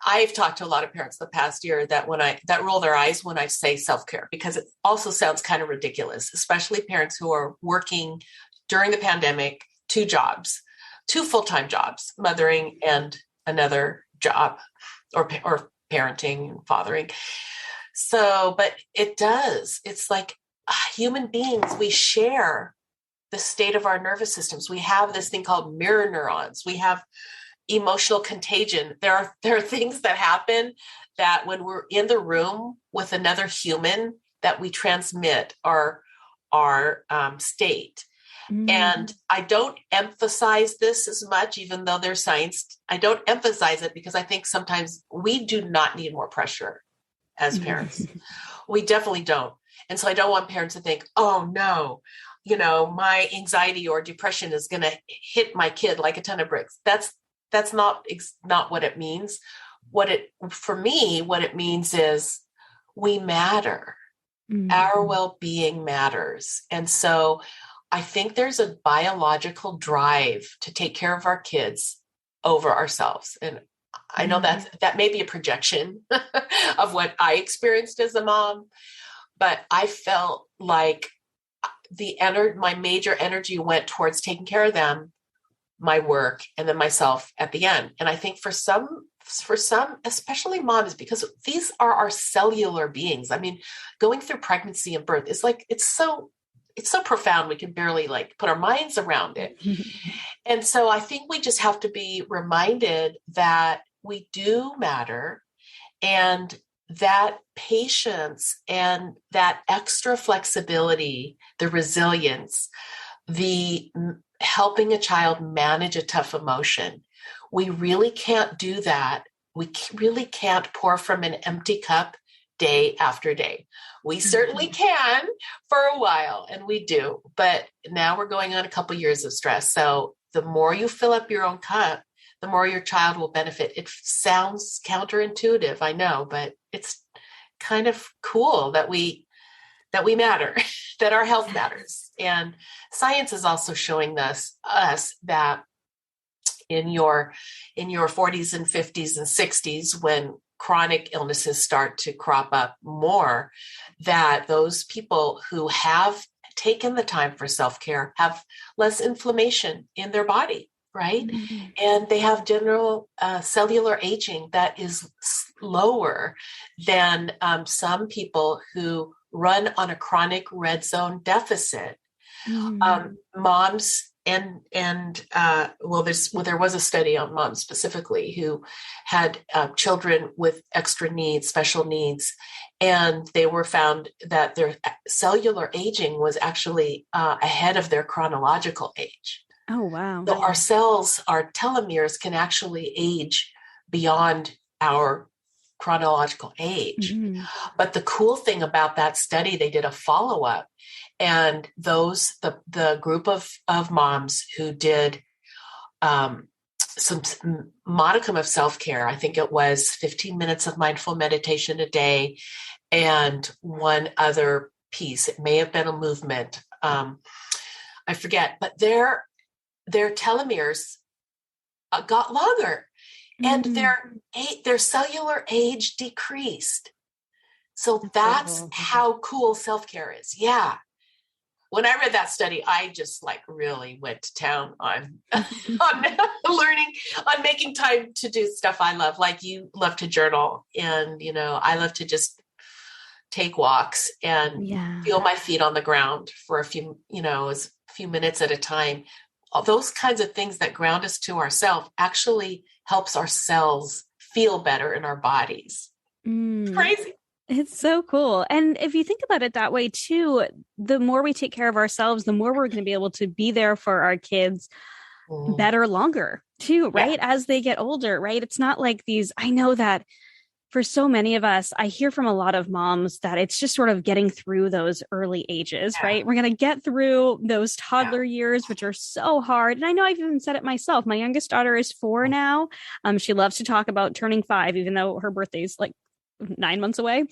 I've talked to a lot of parents the past year that roll their eyes when I say self-care, because it also sounds kind of ridiculous, especially parents who are working during the pandemic, two full-time jobs, mothering and another job, or parenting and fathering. So, but it's like human beings, we share the state of our nervous systems. We have this thing called mirror neurons. We have emotional contagion. There are things that happen that when we're in the room with another human, that we transmit our state. Mm. And I don't emphasize this as much, even though there's science. I don't emphasize it because I think sometimes we do not need more pressure as parents. We definitely don't. And so I don't want parents to think, oh no, my anxiety or depression is going to hit my kid like a ton of bricks. That's not what it means. For me, what it means is we matter. Mm-hmm. Our well-being matters. And so I think there's a biological drive to take care of our kids over ourselves. And I know that may be a projection of what I experienced as a mom, but I felt like my major energy went towards taking care of them, my work, and then myself at the end. And I think for some, especially moms, because these are our cellular beings. I mean, going through pregnancy and birth is it's so profound. We can barely put our minds around it. And so I think we just have to be reminded that we do matter, and that patience and that extra flexibility, the resilience, the helping a child manage a tough emotion. We really can't do that. We really can't pour from an empty cup day after day. We certainly can for a while, and we do, but now we're going on a couple years of stress. So the more you fill up your own cup, the more your child will benefit. It sounds counterintuitive, I know, but it's kind of cool that we matter, that our health matters. And science is also showing us that in your 40s and 50s and 60s, when chronic illnesses start to crop up more, that those people who have taken the time for self-care have less inflammation in their body, right? Mm-hmm. And they have general cellular aging that is lower than some people who run on a chronic red zone deficit. Mm-hmm. Moms there was a study on moms specifically who had children with extra needs, special needs, and they were found that their cellular aging was actually ahead of their chronological age. Oh, wow. So our cells, our telomeres can actually age beyond our chronological age. Mm-hmm. But the cool thing about that study, they did a follow-up, and the group of moms who did some modicum of self-care, I think it was 15 minutes of mindful meditation a day and one other piece. It may have been a movement. I forget, but their telomeres got longer, and their cellular age decreased. So that's how cool self-care is. Yeah. When I read that study, I just really went to town on learning, on making time to do stuff I love. Like you love to journal, and, I love to just take walks and feel my feet on the ground for a few minutes at a time. All those kinds of things that ground us to ourselves actually helps our cells feel better in our bodies. It's crazy. It's so cool. And if you think about it that way too, the more we take care of ourselves, the more we're going to be able to be there for our kids better, longer too, right? As they get older, right? It's not like I know that for so many of us, I hear from a lot of moms that it's just sort of getting through those early ages, right? We're going to get through those toddler years, which are so hard. And I know I've even said it myself. My youngest daughter is 4 now. She loves to talk about turning 5, even though her birthday's 9 months away.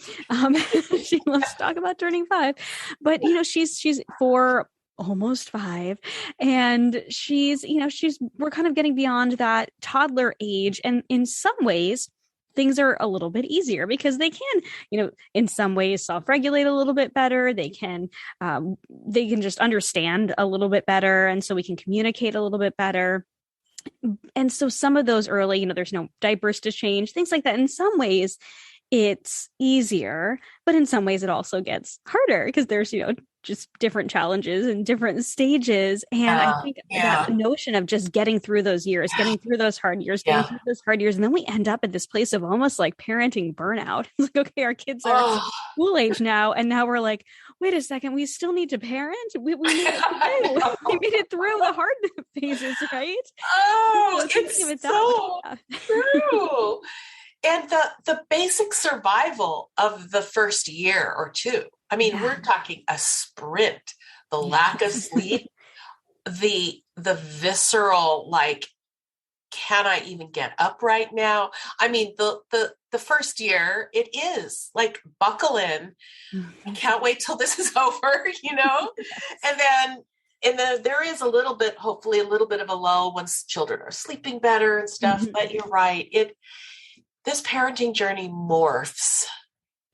She loves to talk about turning 5, but she's 4, almost 5. And we're kind of getting beyond that toddler age. And in some ways, things are a little bit easier because they can, in some ways self-regulate a little bit better. They can just understand a little bit better. And so we can communicate a little bit better. And so some of those early, there's no diapers to change, things like that. In some ways, it's easier, but in some ways it also gets harder because there's, just different challenges and different stages. And I think that notion of just getting through those years, getting through those hard years, and then we end up at this place of almost like parenting burnout. It's like, okay, our kids are school age now. And now we're like, wait a second, we still need to parent. We made it through. We made it through the hard phases, right? Oh, it's so true. And the basic survival of the first year or two. I mean, we're talking a sprint, the lack of sleep, the visceral, can I even get up right now? I mean, the first year, it is buckle in. I can't wait till this is over, and then there is hopefully a little bit of a lull once children are sleeping better and stuff. But you're right. This parenting journey morphs.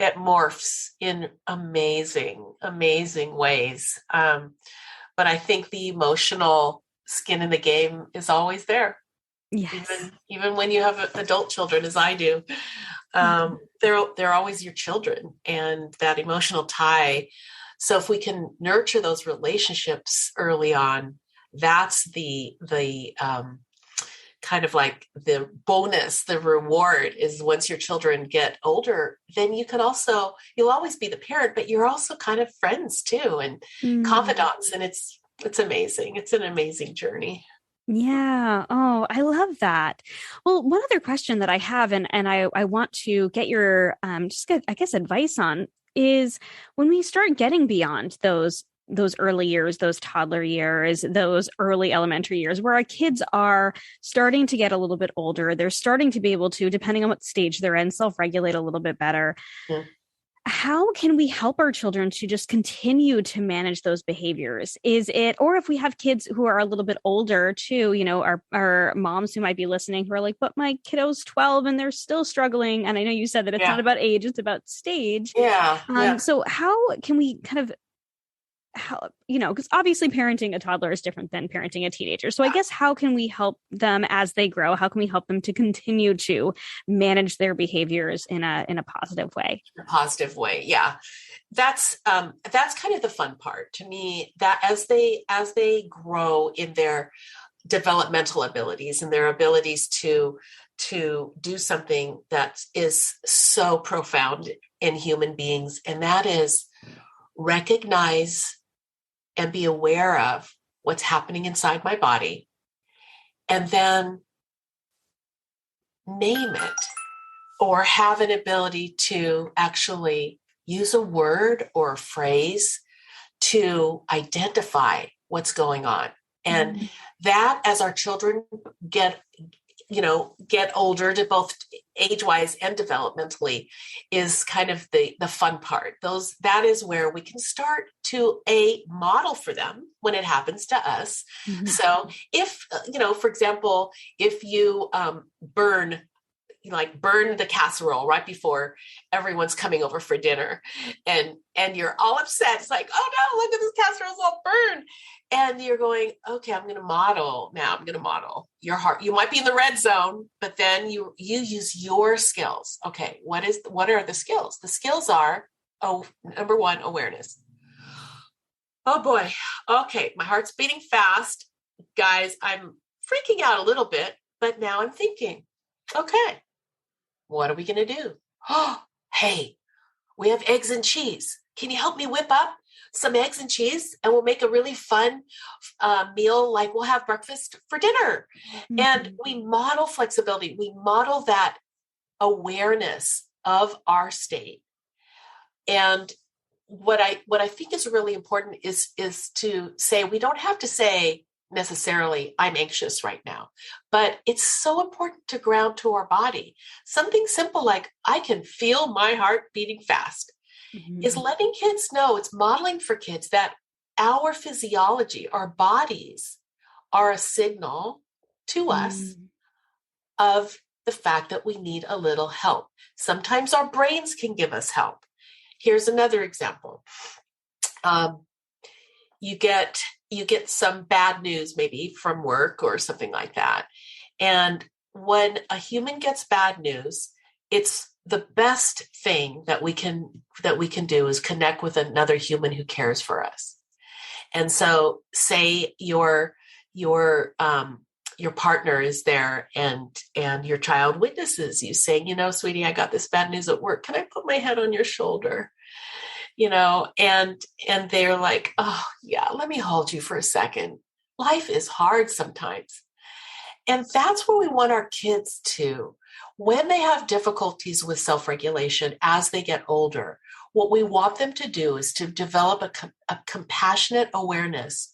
It morphs in amazing, amazing ways. But I think the emotional skin in the game is always there. Yes. Even when you have adult children, as I do, they're always your children, and that emotional tie. So if we can nurture those relationships early on, that's the kind of like the bonus, the reward is once your children get older, then you'll always be the parent, but you're also kind of friends too, and confidants. And it's amazing. It's an amazing journey. Yeah. Oh, I love that. Well, one other question that I have, and I want to get your, advice on is when we start getting beyond those early years, those toddler years, those early elementary years where our kids are starting to get a little bit older, they're starting to be able to, depending on what stage they're in, self-regulate a little bit better. Yeah. How can we help our children to just continue to manage those behaviors? Or if we have kids who are a little bit older too, our moms who might be listening who are like, but my kiddo's 12 and they're still struggling. And I know you said that it's not about age, it's about stage. Yeah. So how can we kind of because obviously parenting a toddler is different than parenting a teenager. So I guess how can we help them as they grow? How can we help them to continue to manage their behaviors in a positive way? In a positive way. Yeah. That's kind of the fun part to me, that as they grow in their developmental abilities and their abilities to do something that is so profound in human beings, and that is recognize and be aware of what's happening inside my body, and then name it or have an ability to actually use a word or a phrase to identify what's going on. And that, as our children get older, to both age-wise and developmentally, is kind of the fun part. That is where we can start to model for them when it happens to us. Mm-hmm. So if, for example, if you burn the casserole right before everyone's coming over for dinner, and you're all upset. It's like, oh no, look at this casserole's all burned. And you're going, okay, I'm going to model your heart. You might be in the red zone, but then you use your skills. Okay. What are the skills? The skills are, number one, awareness. Oh boy. Okay. My heart's beating fast. Guys, I'm freaking out a little bit, but now I'm thinking, okay, what are we going to do? Oh, hey, we have eggs and cheese. Can you help me whip up some eggs and cheese, and we'll make a really fun meal, like we'll have breakfast for dinner. Mm-hmm. And we model flexibility. We model that awareness of our state. And what I think is really important is to say, we don't have to say necessarily, I'm anxious right now, but it's so important to ground to our body. Something simple like, I can feel my heart beating fast. Mm-hmm. Is letting kids know, it's modeling for kids that our physiology, our bodies, are a signal to us of the fact that we need a little help. Sometimes our brains can give us help. Here's another example. You get some bad news, maybe from work or something like that. And when a human gets bad news, it's the best thing that we can do is connect with another human who cares for us. And so say your partner is there and your child witnesses you saying, sweetie, I got this bad news at work. Can I put my head on your shoulder? And they're like, oh yeah, let me hold you for a second. Life is hard sometimes. And that's what we want our kids to. When they have difficulties with self-regulation as they get older, what we want them to do is to develop a compassionate awareness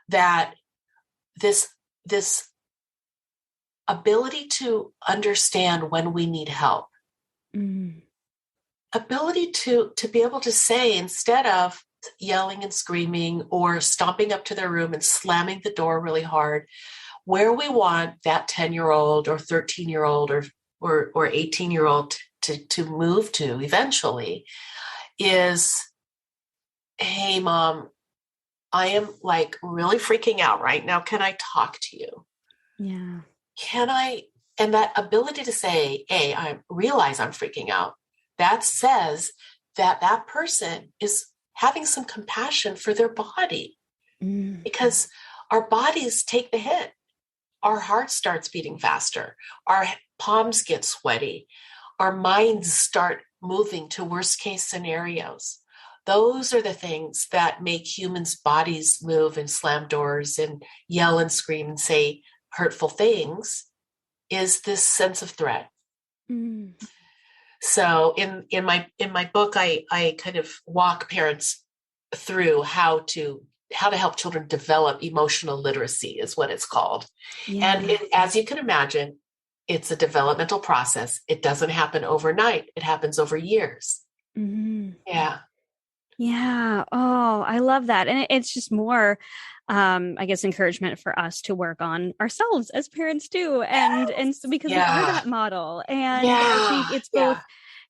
that this ability to understand when we need help, ability to be able to say, instead of yelling and screaming or stomping up to their room and slamming the door really hard, where we want that 10-year-old or 13-year-old or 18-year-old to move to eventually is, hey, Mom, I am like really freaking out right now. Can I talk to you? Yeah. Can I? And that ability to say, hey, I realize I'm freaking out. That says that person is having some compassion for their body, because our bodies take the hit. Our heart starts beating faster. Our palms get sweaty. Our minds start moving to worst case scenarios. Those are the things that make humans' bodies move and slam doors and yell and scream and say hurtful things, is this sense of threat. So in my book, I kind of walk parents through how to help children develop emotional literacy, is what it's called. Yeah. And as you can imagine, it's a developmental process. It doesn't happen overnight. It happens over years. Mm-hmm. Yeah. Yeah. Oh, I love that. And it's just more, I guess, encouragement for us to work on ourselves as parents too. And so because we are that model, and I think it's both,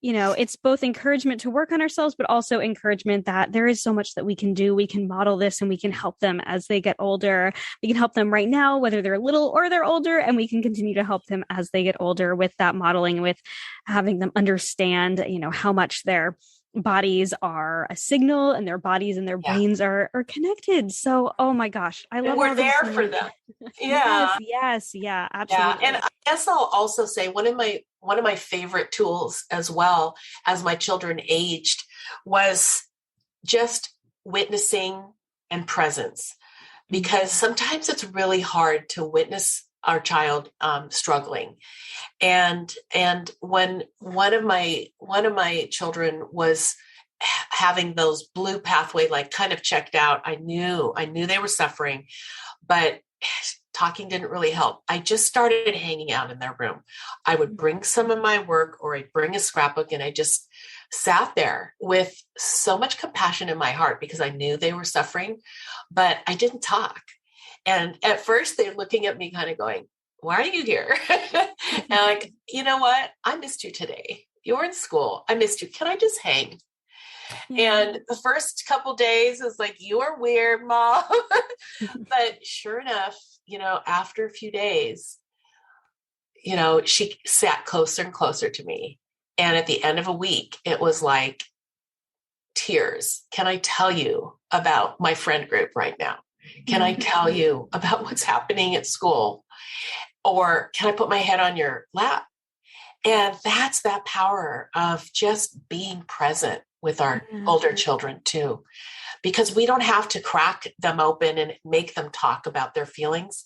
it's both encouragement to work on ourselves, but also encouragement that there is so much that we can do. We can model this and we can help them as they get older. We can help them right now, whether they're little or they're older, and we can continue to help them as they get older with that modeling, with having them understand, how much their bodies are a signal and their bodies and their brains are connected. So, oh my gosh, I love. And we're there for them. Yeah. Yes. Yeah, absolutely. Yeah. And I guess I'll also say one of my favorite tools, as well as my children aged, was just witnessing and presence, because sometimes it's really hard to witness our child struggling. And when one of my children was having those blue pathway, like kind of checked out, I knew they were suffering, but talking didn't really help. I just started hanging out in their room. I would bring some of my work, or I'd bring a scrapbook, and I just sat there with so much compassion in my heart because I knew they were suffering, but I didn't talk. And at first they're looking at me kind of going, why are you here? And I'm like, you know what? I missed you today. You're in school. I missed you. Can I just hang? Yeah. And the first couple days is like, you are weird, Mom. But sure enough, after a few days, she sat closer and closer to me. And at the end of a week, it was like tears. Can I tell you about my friend group right now? Can I tell you about what's happening at school? Or can I put my head on your lap? And that's that power of just being present with our older children too, because we don't have to crack them open and make them talk about their feelings.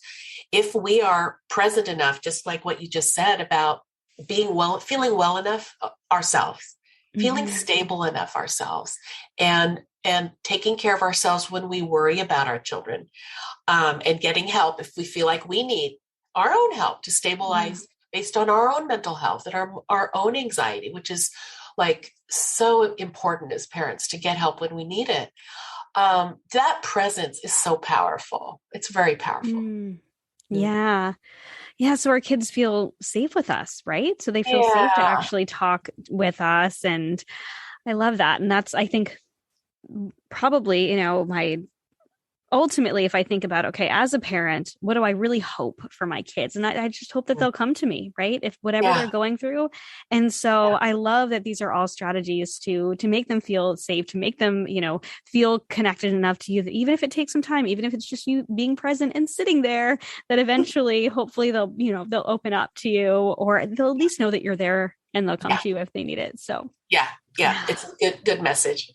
If we are present enough, just like what you just said about feeling well enough ourselves, feeling stable enough ourselves, and taking care of ourselves when we worry about our children, and getting help if we feel like we need our own help to stabilize based on our own mental health and our own anxiety, which is like so important as parents to get help when we need it. That presence is so powerful. It's very powerful. Yeah. Yeah. So our kids feel safe with us, right? So they feel safe to actually talk with us. And I love that. And that's, I think, probably, ultimately, if I think about, okay, as a parent, what do I really hope for my kids? And I just hope that they'll come to me, right? If whatever they're going through. And so I love that these are all strategies to make them feel safe, to make them, feel connected enough to you that even if it takes some time, even if it's just you being present and sitting there, that eventually, hopefully they'll open up to you, or they'll at least know that you're there and they'll come to you if they need it. So yeah, it's a good message.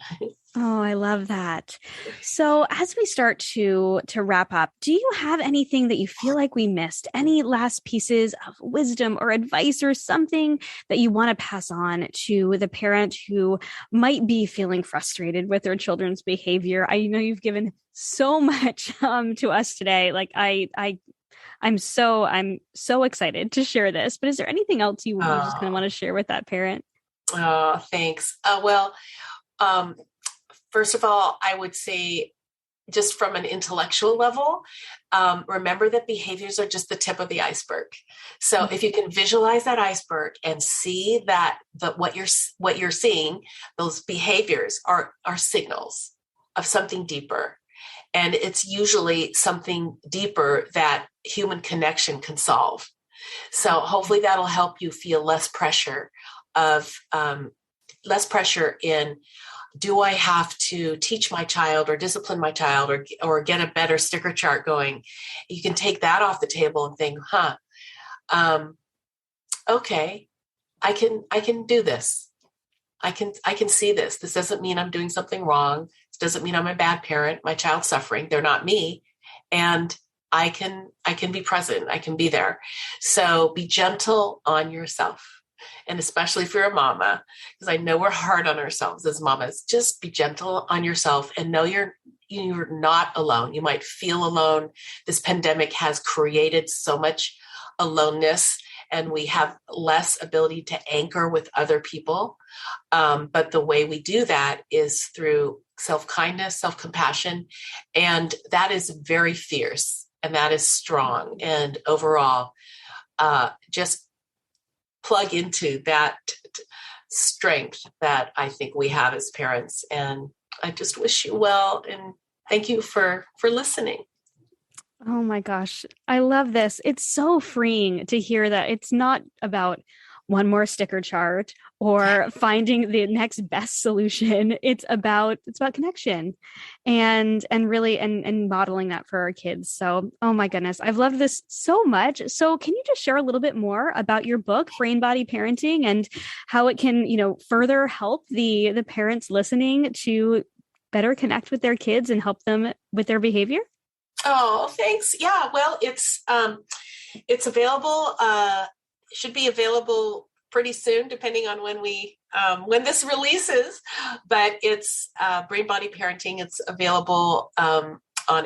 Oh, I love that. So as we start to wrap up, do you have anything that you feel like we missed? Any last pieces of wisdom or advice or something that you want to pass on to the parent who might be feeling frustrated with their children's behavior? I know you've given so much to us today. Like I'm so excited to share this, but is there anything else you just kind of want to share with that parent? Oh, thanks. First of all, I would say, just from an intellectual level, remember that behaviors are just the tip of the iceberg. So if you can visualize that iceberg and see that what you're seeing, those behaviors are signals of something deeper. And it's usually something deeper that human connection can solve. So hopefully that'll help you feel less pressure in, do I have to teach my child or discipline my child or get a better sticker chart going? You can take that off the table and think, okay, I can do this. I can see this. This doesn't mean I'm doing something wrong. This doesn't mean I'm a bad parent. My child's suffering. They're not me. And I can be present. I can be there. So be gentle on yourself. And especially if you're a mama, because I know we're hard on ourselves as mamas, just be gentle on yourself and know you're not alone. You might feel alone. This pandemic has created so much aloneness, and we have less ability to anchor with other people. But the way we do that is through self-kindness, self-compassion, and that is very fierce and that is strong. And overall, just plug into that strength that I think we have as parents. And I just wish you well. And thank you for listening. Oh my gosh. I love this. It's so freeing to hear that it's not about one more sticker chart or finding the next best solution. It's about connection and really and modeling that for our kids. So, oh my goodness, I've loved this so much. So can you just share a little bit more about your book, Brain Body Parenting, and how it can, further help the parents listening to better connect with their kids and help them with their behavior? Oh, thanks. Yeah. Well, It's available, should be available pretty soon, depending on when this releases, but it's Brain Body Parenting. It's available on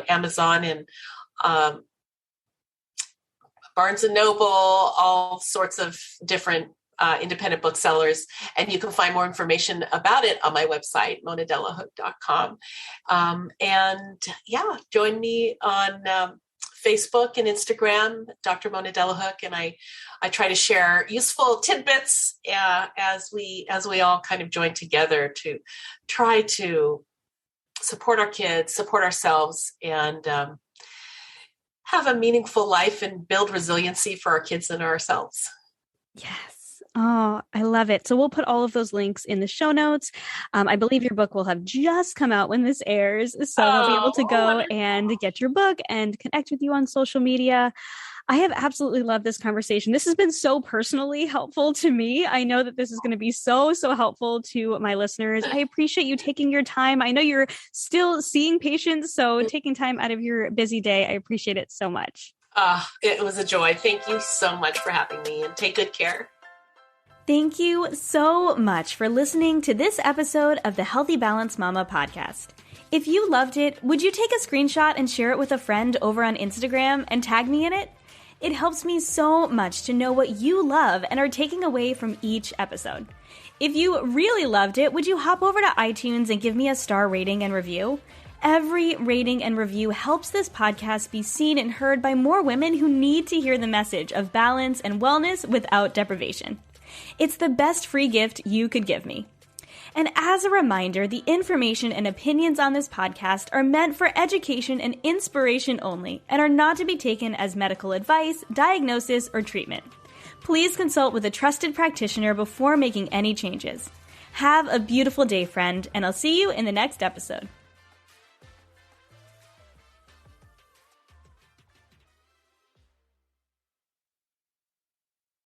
Amazon and Barnes & Noble, all sorts of different independent booksellers. And you can find more information about it on my website, monadelahook.com. And yeah, join me on Facebook and Instagram, Dr. Mona Delahook, and I try to share useful tidbits as we all kind of join together to try to support our kids, support ourselves, and have a meaningful life and build resiliency for our kids and ourselves. Yes. Oh, I love it. So we'll put all of those links in the show notes. I believe your book will have just come out when this airs. So they'll be able to go and get your book and connect with you on social media. I have absolutely loved this conversation. This has been so personally helpful to me. I know that this is going to be so helpful to my listeners. I appreciate you taking your time. I know you're still seeing patients, so taking time out of your busy day, I appreciate it so much. It was a joy. Thank you so much for having me, and take good care. Thank you so much for listening to this episode of the Healthy Balance Mama podcast. If you loved it, would you take a screenshot and share it with a friend over on Instagram and tag me in it? It helps me so much to know what you love and are taking away from each episode. If you really loved it, would you hop over to iTunes and give me a star rating and review? Every rating and review helps this podcast be seen and heard by more women who need to hear the message of balance and wellness without deprivation. It's the best free gift you could give me. And as a reminder, the information and opinions on this podcast are meant for education and inspiration only and are not to be taken as medical advice, diagnosis, or treatment. Please consult with a trusted practitioner before making any changes. Have a beautiful day, friend, and I'll see you in the next episode.